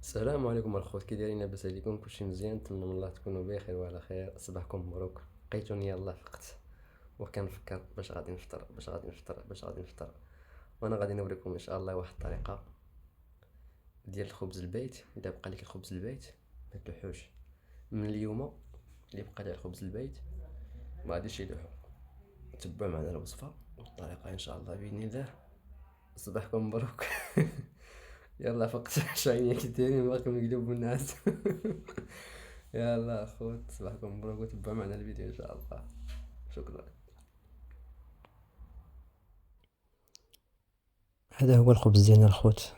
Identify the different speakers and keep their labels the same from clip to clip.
Speaker 1: السلام عليكم الخوت، كي دايرين؟ لاباس عليكم؟ كلشي مزيان؟ نتمنى من الله تكونوا بخير وعلى خير. صباحكم مبروك. لقيتوني يلاه فقت وكنفكر باش غادي نفطر وانا غادي نوريكم ان شاء الله واحد الطريقه ديال الخبز البيت. الا بقى لك الخبز البيت ما تلوحوش من اليوم. اللي بقى ليه الخبز البيت ما غاديش يلوحو. تبعوا معنا الوصفه والطريقه ان شاء الله باذن الله. صباحكم مبروك. يلا فقت. شايني كي دايرين؟ باقي مقلوب الناس. يلا اخوت، صباحكم مبروك وتبعوا معنا الفيديو ان شاء الله. شكرا.
Speaker 2: هذا هو الخبز ديالنا الخوت،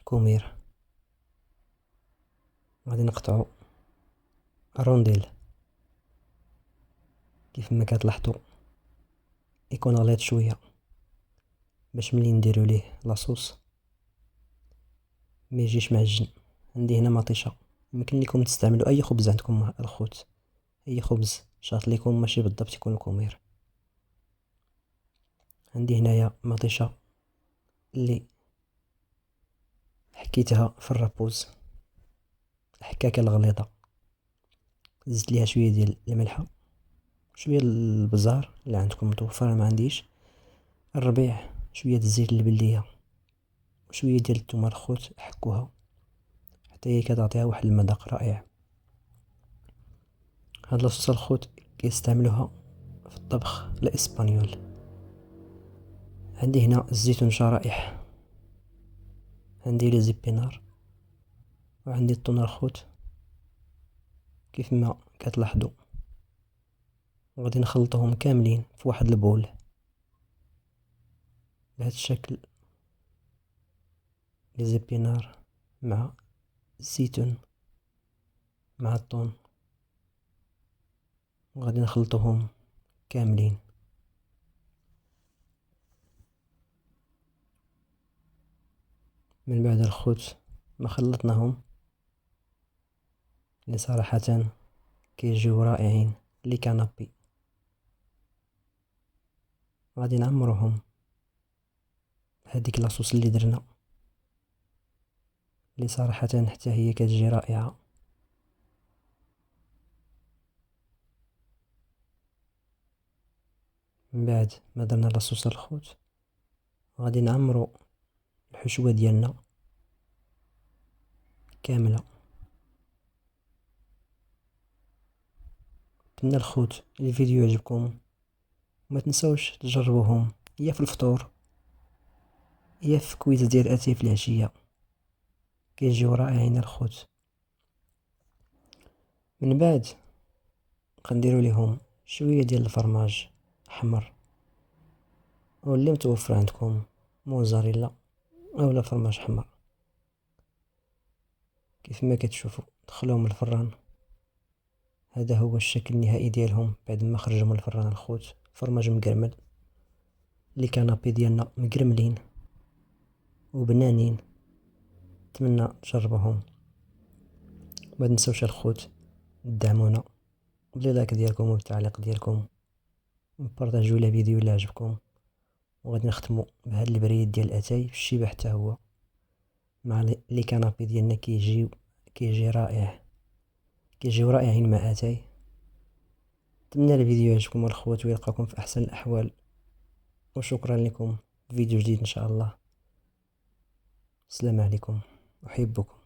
Speaker 2: كومير. غادي نقطعو رونديل كيف ما كتلاحظوا، يكون غليظ شويه باش ملي نديرو ليه لاصوص ما يجيش معجن. عندي هنا مطيشه، يمكن لكم تستعملوا اي خبز عندكم الخوت، اي خبز شاط لكم ماشي بالضبط يكون كومير. عندي هنايا مطيشه اللي حكيتها في الرابوز، الحكاكه الغليظه. زدت ليها شويه ديال الملحه، شويه البزار اللي عندكم متوفر، ما عنديش الربيع، شويه الزيت البليه وشويه ديال الثومه الخوت. حكوها حتى هي كتعطيها واحد المذاق رائع. هاد لاصوص الخوت كيستعملوها في الطبخ الاسبانيول. عندي هنا الزيتون شرائح، عندي لي زيبينار، وعندي الطون الخوت كيف ما كتلاحظوا. غادي نخلطهم كاملين في واحد البول بهذا الشكل. لي زيبينار مع الزيتون مع الطون، وغادي نخلطوهم كاملين. من بعد الخوت ما خلطناهم، اللي صراحة كيجيو رائعين لي كانابي، غادي نعمروهم هذيك لاصوص اللي درنا، اللي صراحة حتى هي كتجي رائعة. من بعد ما درنا لاصوص الخوت غادي نعمرو الحشوة ديالنا كاملة. نتمنى الخوت الفيديو يعجبكم، وما تنسوش تجربوهم يا في الفطور يا في كويزة ديال اتاي في العشية، كيجيو رائعين الخوت. من بعد غنديرو ليهم شوية ديال الفرماج احمر، او اللي متوفر عندكم موزاريلا اولا فرماج احمر. كيف ما كتشوفوا دخلوهم الفران. هذا هو الشكل النهائي ديالهم بعد ما خرجوا من الفران الخوت. فرماج مقرمل، لي كانابي ديالنا مقرملين وبنانين. نتمنى تجربوهم، ما تنسوش الخوت تدعمونا بلي لايك ديالكم وبالتعليق ديالكم، وبارطاجيو لا فيديو الا عجبكم. وغادي نختموا بهاد البريد ديال اتاي في الشيبه حتى هو مع لي كانابي ديالنا. كيجيو رائعين مع اتاي. نتمنى الفيديو يعجبكم الخوت ويلقاكم في احسن الاحوال، وشكرا لكم. فيديو جديد ان شاء الله. السلام عليكم، احبكم.